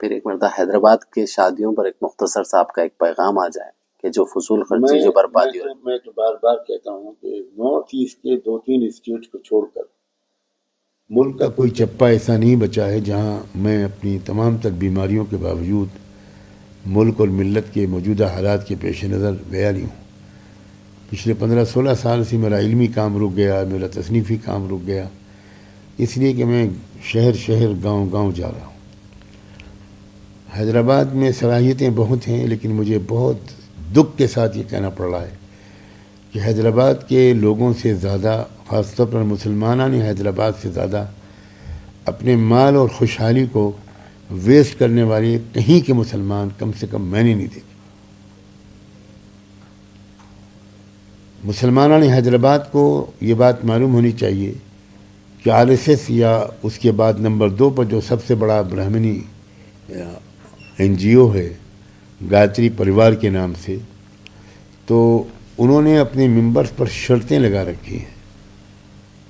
پھر ایک مرتبہ حیدرآباد کے شادیوں پر ایک مختصر سا آپ کا ایک پیغام آ جائے کہ جو فضول خرچی جو بربادی ہو. میں تو بار بار کہتا ہوں کہ نارتھ ایسٹ کے 2-3 اسٹیٹ کو چھوڑ کر ملک کا کوئی چپا ایسا نہیں بچا ہے جہاں میں اپنی تمام تر بیماریوں کے باوجود ملک اور ملت کے موجودہ حالات کے پیش نظر گیا نہیں ہوں. پچھلے 15-16 سال سے میرا علمی کام رک گیا، میرا تصنیفی کام رک گیا، اس لیے کہ میں شہر شہر گاؤں گاؤں جا رہا ہوں. حیدرآباد میں صلاحیتیں بہت ہیں، لیکن مجھے بہت دکھ کے ساتھ یہ کہنا پڑ رہا ہے کہ حیدرآباد کے لوگوں سے زیادہ، خاص طور پر مسلمانوں نے حیدرآباد سے زیادہ اپنے مال اور خوشحالی کو ویسٹ کرنے والے کہیں کے مسلمان کم سے کم میں نے نہیں دیکھے. مسلمانوں نے حیدرآباد کو یہ بات معلوم ہونی چاہیے کہ RSS یا اس کے بعد نمبر 2 پر جو سب سے بڑا برہمنی NGO ہے گایتری پریوار کے نام سے، تو انہوں نے اپنے ممبرز پر شرطیں لگا رکھی ہیں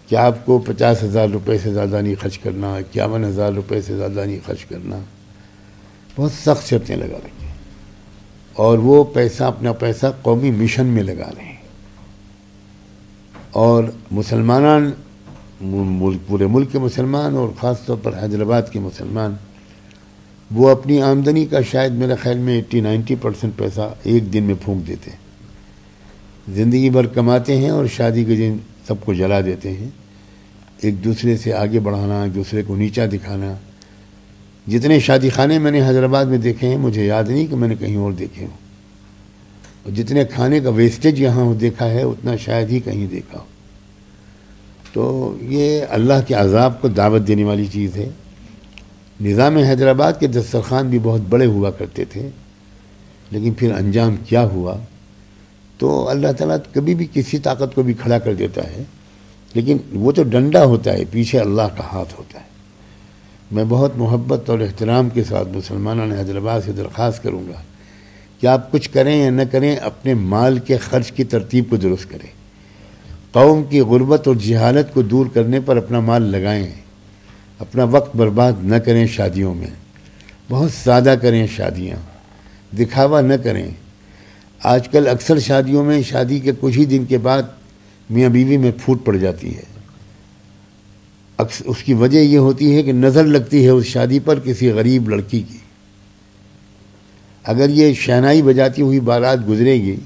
کہ آپ کو 50,000 روپے سے زیادہ نہیں خرچ کرنا، 51,000 روپے سے زیادہ نہیں خرچ کرنا. بہت سخت شرطیں لگا رکھی ہیں، اور وہ اپنا پیسہ قومی مشن میں لگا رہے ہیں. اور مسلمان پورے ملک کے مسلمان اور خاص طور پر حیدرآباد کے مسلمان، وہ اپنی آمدنی کا شاید میرے خیال میں 80-90% پیسہ ایک دن میں پھونک دیتے ہیں. زندگی بھر کماتے ہیں اور شادی کے دن سب کو جلا دیتے ہیں. ایک دوسرے سے آگے بڑھانا، ایک دوسرے کو نیچا دکھانا. جتنے شادی خانے میں نے حیدرآباد میں دیکھے ہیں، مجھے یاد نہیں کہ میں نے کہیں اور دیکھے ہوں. اور جتنے کھانے کا ویسٹیج یہاں دیکھا ہے اتنا شاید ہی کہیں دیکھا ہو. تو یہ اللہ کے عذاب کو دعوت دینے والی چیز ہے. نظام حیدرآباد کے دسترخوان بھی بہت بڑے ہوا کرتے تھے، لیکن پھر انجام کیا ہوا. تو اللہ تعالیٰ کبھی بھی کسی طاقت کو بھی کھڑا کر دیتا ہے، لیکن وہ تو ڈنڈا ہوتا ہے، پیچھے اللہ کا ہاتھ ہوتا ہے. میں بہت محبت اور احترام کے ساتھ مسلمانوں نے حیدرآباد سے درخواست کروں گا کہ آپ کچھ کریں یا نہ کریں، اپنے مال کے خرچ کی ترتیب کو درست کریں. قوم کی غربت اور جہالت کو دور کرنے پر اپنا مال لگائیں. اپنا وقت برباد نہ کریں شادیوں میں. بہت سادہ کریں شادیاں، دکھاوا نہ کریں. آج کل اکثر شادیوں میں شادی کے کچھ ہی دن کے بعد میاں بیوی میں پھوٹ پڑ جاتی ہے. اس کی وجہ یہ ہوتی ہے کہ نظر لگتی ہے اس شادی پر کسی غریب لڑکی کی. اگر یہ شہنائی بجاتی ہوئی بارات گزرے گی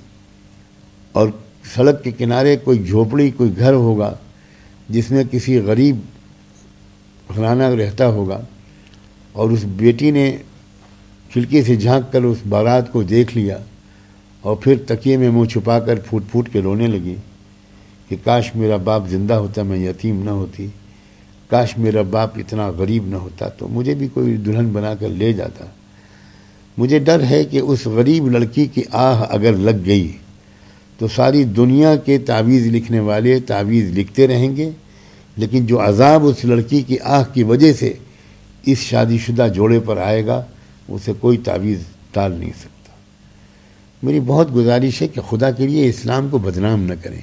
اور سڑک کے کنارے کوئی جھوپڑی، کوئی گھر ہوگا جس میں کسی غریب گھرانہ رہتا ہوگا، اور اس بیٹی نے کھڑکی سے جھانک کر اس بارات کو دیکھ لیا اور پھر تکیے میں منہ چھپا کر پھوٹ پھوٹ کے رونے لگی کہ کاش میرا باپ زندہ ہوتا، میں یتیم نہ ہوتی، کاش میرا باپ اتنا غریب نہ ہوتا تو مجھے بھی کوئی دلہن بنا کر لے جاتا. مجھے ڈر ہے کہ اس غریب لڑکی کی آہ اگر لگ گئی تو ساری دنیا کے تعویذ لکھنے والے تعویذ لکھتے رہیں گے، لیکن جو عذاب اس لڑکی کی آہ کی وجہ سے اس شادی شدہ جوڑے پر آئے گا اسے کوئی تعویذ ٹال نہیں سکتا. میری بہت گزارش ہے کہ خدا کے لیے اسلام کو بدنام نہ کریں.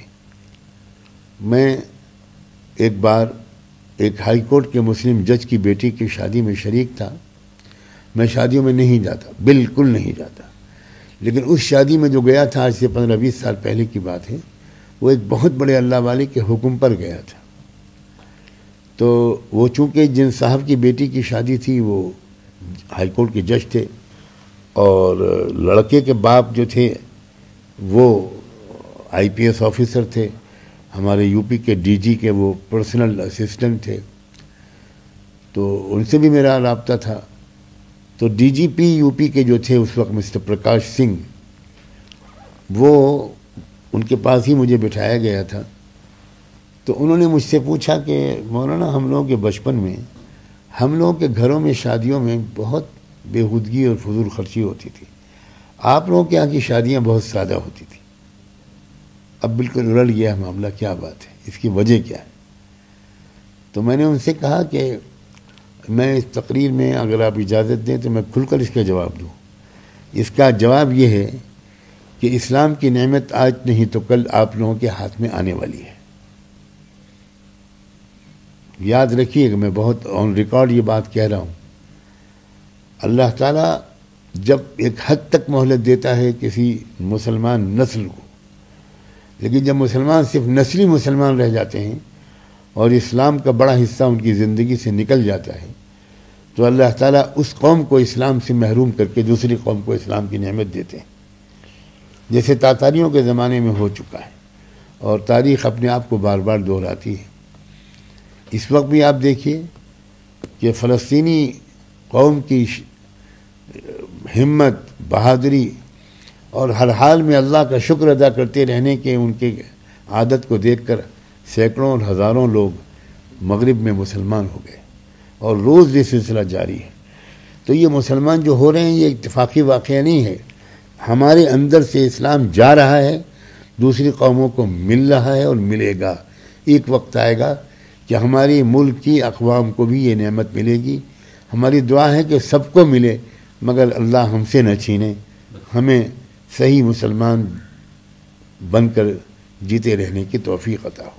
میں ایک بار ایک ہائی کورٹ کے مسلم جج کی بیٹی کی شادی میں شریک تھا. میں شادیوں میں نہیں جاتا، بالکل نہیں جاتا، لیکن اس شادی میں جو گیا تھا، آج سے 15-20 سال پہلے کی بات ہے، وہ ایک بہت بڑے اللہ والے کے حکم پر گیا تھا. تو وہ چونکہ جن صاحب کی بیٹی کی شادی تھی وہ ہائی کورٹ کے جج تھے، اور لڑکے کے باپ جو تھے وہ IPS آفیسر تھے، ہمارے UP کے DG کے وہ پرسنل اسسٹنٹ تھے. تو ان سے بھی میرا رابطہ تھا. تو DGP UP کے جو تھے اس وقت مسٹر پرکاش سنگھ، وہ ان کے پاس ہی مجھے بٹھایا گیا تھا. تو انہوں نے مجھ سے پوچھا کہ مولانا، ہم لوگوں کے بچپن میں ہم لوگوں کے گھروں میں شادیوں میں بہت بےہودگی اور فضول خرچی ہوتی تھی، آپ لوگوں کے یہاں کی شادیاں بہت سادہ ہوتی تھی. اب بالکل الٹ گیا معاملہ، کیا بات ہے، اس کی وجہ کیا ہے؟ تو میں نے ان سے کہا کہ میں اس تقریر میں اگر آپ اجازت دیں تو میں کھل کر اس کا جواب دوں. اس کا جواب یہ ہے کہ اسلام کی نعمت آج نہیں تو کل آپ لوگوں کے ہاتھ میں آنے والی ہے. یاد رکھیے کہ میں بہت آن ریکارڈ یہ بات کہہ رہا ہوں. اللہ تعالیٰ جب ایک حد تک مہلت دیتا ہے کسی مسلمان نسل کو، لیکن جب مسلمان صرف نسلی مسلمان رہ جاتے ہیں اور اسلام کا بڑا حصہ ان کی زندگی سے نکل جاتا ہے، تو اللہ تعالیٰ اس قوم کو اسلام سے محروم کر کے دوسری قوم کو اسلام کی نعمت دیتے ہیں، جیسے تاتاریوں کے زمانے میں ہو چکا ہے، اور تاریخ اپنے آپ کو بار بار دہراتی ہے۔ اس وقت بھی آپ دیکھیے کہ فلسطینی قوم کی ہمت، بہادری اور ہر حال میں اللہ کا شکر ادا کرتے رہنے کے ان کے عادت کو دیکھ کر سینکڑوں اور ہزاروں لوگ مغرب میں مسلمان ہو گئے، اور روز یہ سلسلہ جاری ہے۔ تو یہ مسلمان جو ہو رہے ہیں یہ اتفاقی واقعہ نہیں ہے، ہمارے اندر سے اسلام جا رہا ہے، دوسری قوموں کو مل رہا ہے اور ملے گا۔ ایک وقت آئے گا کہ ہماری ملک کی اقوام کو بھی یہ نعمت ملے گی۔ ہماری دعا ہے کہ سب کو ملے، مگر اللہ ہم سے نہ چھینے، ہمیں صحیح مسلمان بن کر جیتے رہنے کی توفیق عطا ہو۔